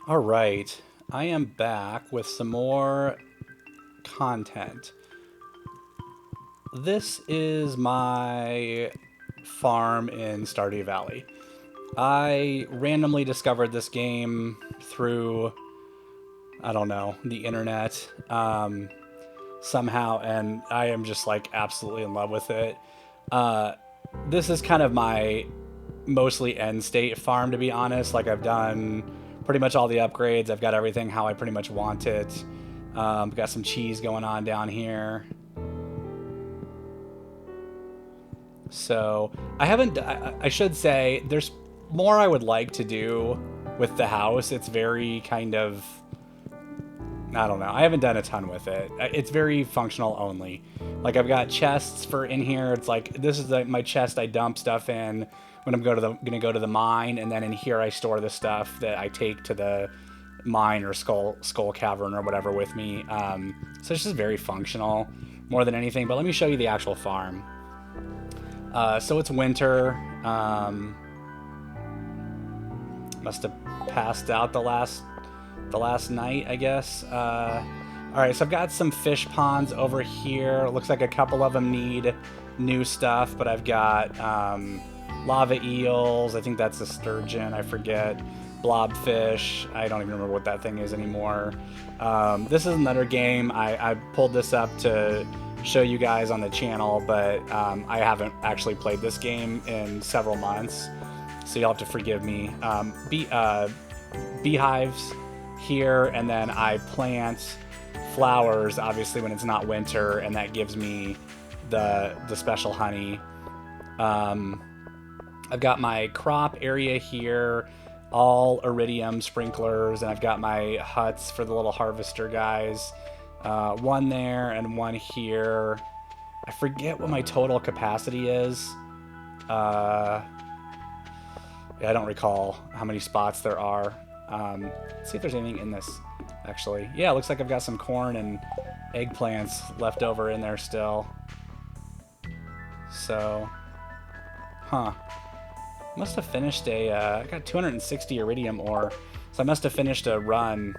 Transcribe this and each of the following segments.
All right, I am back with some more content. This is my farm in Stardew Valley. I randomly discovered this game through, I don't know, the internet somehow, and I am just like absolutely in love with it. Uh, this is kind of my mostly end state farm, to be honest. Like, I've done pretty much all the upgrades. I've got everything how I pretty much want it. Got some cheese going on down here. So I haven't. I should say there's more I would like to do with the house. It's very kind of. I don't know. I haven't done a ton with it. It's very functional only. Like, I've got chests for in here. It's like this is my chest I dump stuff in when I'm gonna go to the mine, and then in here I store the stuff that I take to the mine or skull cavern or whatever with me. So it's just very functional more than anything. But let me show you the actual farm. So it's winter. Must have passed out the last night, I guess. All right, so I've got some fish ponds over here. Looks like a couple of them need new stuff, but I've got lava eels. I think that's a sturgeon. I forget. Blobfish. I don't even remember what that thing is anymore. This is another game. I pulled this up to show you guys on the channel, but I haven't actually played this game in several months, so you'll have to forgive me. Beehives here, and then I plant flowers, obviously, when it's not winter, and that gives me the special honey. I've got my crop area here, all iridium sprinklers, and I've got my huts for the little harvester guys. One there and one here. I forget what my total capacity is. Yeah, I don't recall how many spots there are. Let's see if there's anything in this, actually. Yeah, it looks like I've got some corn and eggplants left over in there still. So, huh. Must have finished I got 260 iridium ore. So I must have finished a run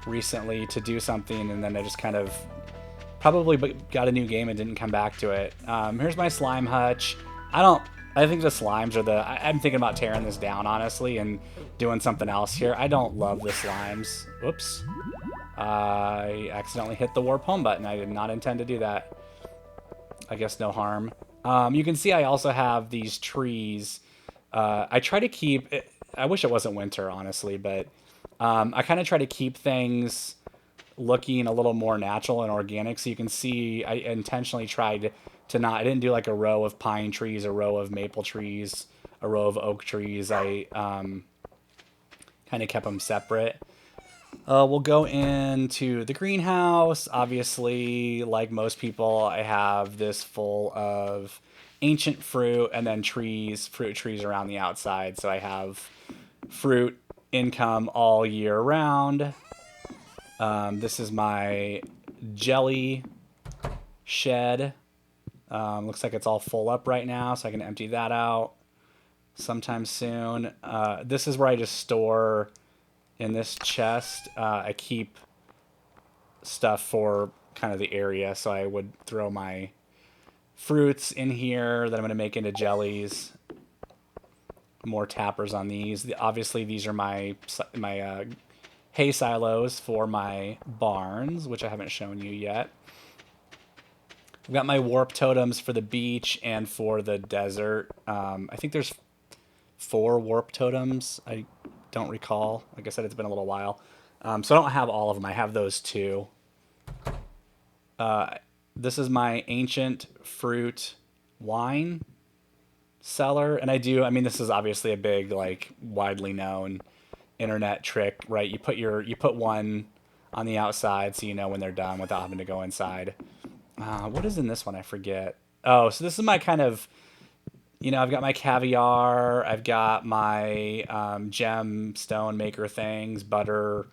recently to do something, and then I just kind of probably got a new game and didn't come back to it. Here's my slime hutch. I don't. I think the slimes are the. I'm thinking about tearing this down, honestly, and doing something else here. I don't love the slimes. Whoops. I accidentally hit the warp home button. I did not intend to do that. I guess no harm. You can see I also have these trees. I try to keep. I wish it wasn't winter, honestly, but I kind of try to keep things looking a little more natural and organic. So you can see I intentionally tried to not. I didn't do like a row of pine trees, a row of maple trees, a row of oak trees. I kind of kept them separate. We'll go into the greenhouse. Obviously, like most people, I have this full of ancient fruit and then fruit trees around the outside. So I have fruit income all year round. This is my jelly shed. Looks like it's all full up right now, so I can empty that out sometime soon. This is where I just store in this chest. I keep stuff for kind of the area, so I would throw my fruits in here that I'm going to make into jellies. More tappers on these. Obviously, these are my hay silos for my barns, which I haven't shown you yet. I've got my warp totems for the beach and for the desert. I think there's 4 warp totems. I don't recall. Like I said, it's been a little while. So I don't have all of them. I have those 2. This is my ancient fruit wine cellar. And I mean, this is obviously a big, like, widely known internet trick, right? You put one on the outside so you know when they're done without having to go inside. What is in this one? I forget. Oh, so this is my kind of, I've got my caviar, I've got my gemstone maker things, butter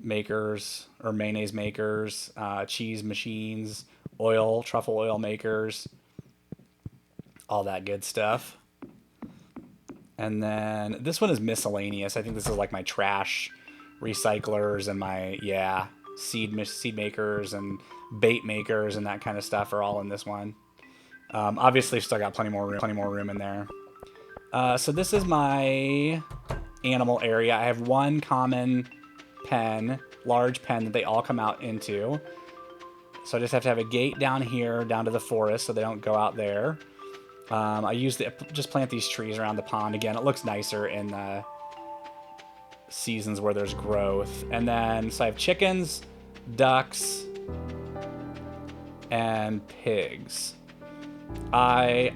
makers or mayonnaise makers, cheese machines, truffle oil makers, all that good stuff. And then this one is miscellaneous. I think this is like my trash recyclers and my, yeah, seed makers and bait makers and that kind of stuff are all in this one. Obviously, still got plenty more room in there. So this is my animal area. I have one common pen, large pen that they all come out into. So I just have to have a gate down here, down to the forest, so they don't go out there. I just plant these trees around the pond. Again, it looks nicer in the seasons where there's growth. And then, so I have chickens, ducks, and pigs. I've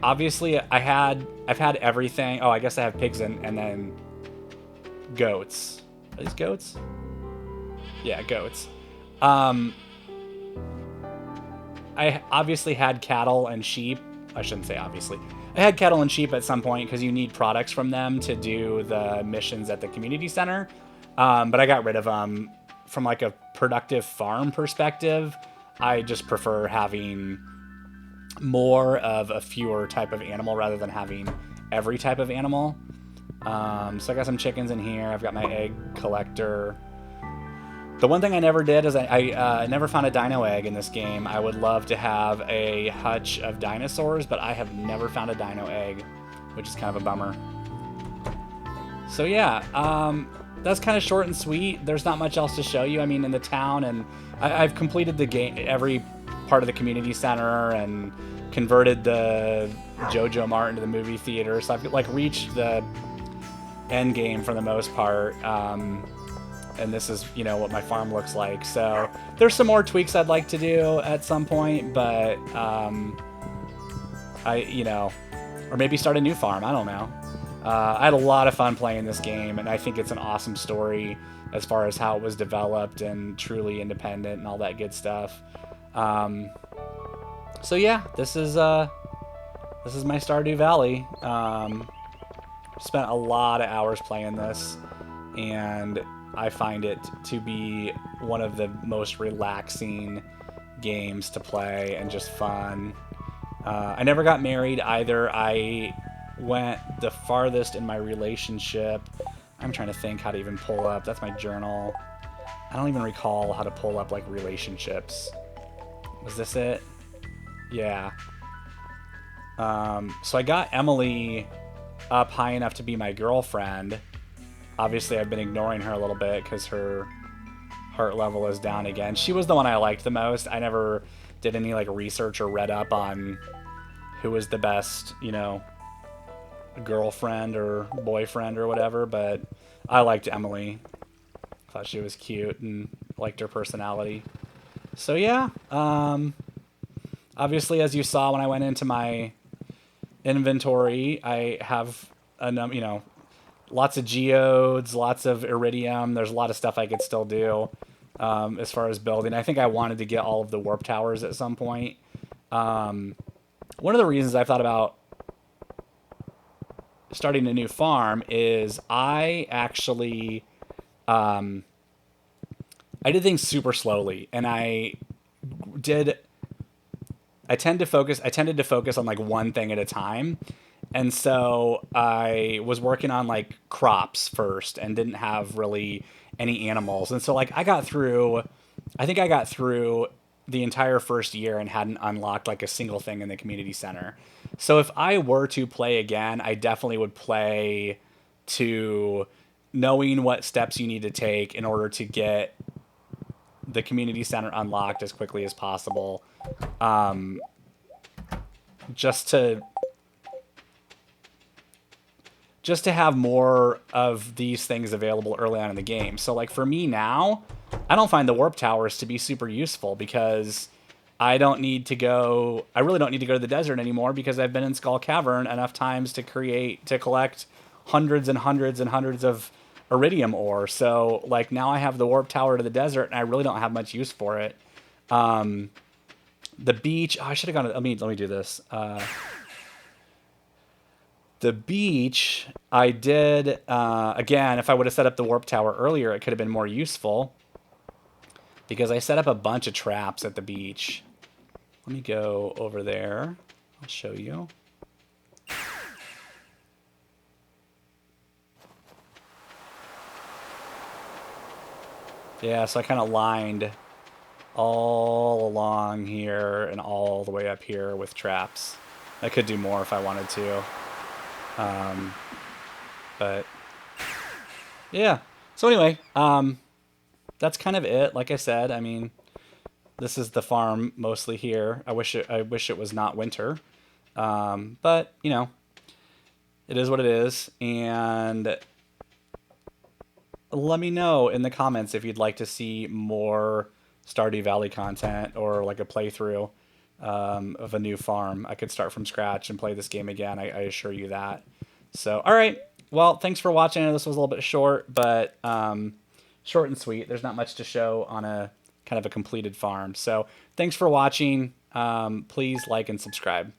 had everything. Oh, I guess I have pigs and then goats. Are these goats? Yeah, goats. I obviously had cattle and sheep. I shouldn't say obviously. I had cattle and sheep at some point because you need products from them to do the missions at the community center. But I got rid of them from like a productive farm perspective. I just prefer having more of a fewer type of animal rather than having every type of animal. So I got some chickens in here. I've got my egg collector. The one thing I never did is I never found a dino egg in this game. I would love to have a hutch of dinosaurs, but I have never found a dino egg, which is kind of a bummer. So yeah, that's kind of short and sweet. There's not much else to show you. I mean, in the town, and I've completed the game, every part of the community center, and converted the JoJo Mart into the movie theater. So I've like reached the end game for the most part. And this is, you know, what my farm looks like. So there's some more tweaks I'd like to do at some point, but or maybe start a new farm. I don't know. I had a lot of fun playing this game, and I think it's an awesome story as far as how it was developed and truly independent and all that good stuff. So yeah, this is my Stardew Valley. Spent a lot of hours playing this, and I find it to be one of the most relaxing games to play and just fun. I never got married either. I went the farthest in my relationship. I'm trying to think how to even pull up. That's my journal. I don't even recall how to pull up like relationships. Was this it? Yeah. So I got Emily up high enough to be my girlfriend. Obviously, I've been ignoring her a little bit because her heart level is down again. She was the one I liked the most. I never did any like research or read up on who was the best, you know, girlfriend or boyfriend or whatever, but I liked Emily. Thought she was cute and liked her personality. So yeah, obviously, as you saw when I went into my inventory, I have lots of geodes, lots of iridium. There's a lot of stuff I could still do as far as building. I think I wanted to get all of the warp towers at some point. One of the reasons I've thought about starting a new farm is I actually I did things super slowly, and I tended to focus on like one thing at a time. And so I was working on like crops first and didn't have really any animals. And so like I think I got through the entire first year and hadn't unlocked like a single thing in the community center. So if I were to play again, I definitely would play to knowing what steps you need to take in order to get the community center unlocked as quickly as possible. Just to have more of these things available early on in the game. So like for me now, I don't find the warp towers to be super useful because I really don't need to go to the desert anymore because I've been in Skull Cavern enough times to collect hundreds and hundreds and hundreds of iridium ore. So like now I have the warp tower to the desert and I really don't have much use for it. The beach, I should have gone, let me do this. The beach, I did, again, if I would have set up the warp tower earlier, it could have been more useful because I set up a bunch of traps at the beach. Let me go over there. I'll show you. Yeah, so I kind of lined all along here and all the way up here with traps. I could do more if I wanted to. But yeah. So anyway, that's kind of it. Like I said, I mean, this is the farm mostly here. I wish it was not winter. But you know, it is what it is. And let me know in the comments if you'd like to see more Stardew Valley content or like a playthrough of a new farm. I could start from scratch and play this game again. I assure you that. So, all right. Well, thanks for watching. This was a little bit short, but short and sweet. There's not much to show on a kind of a completed farm. So, thanks for watching. Please like and subscribe.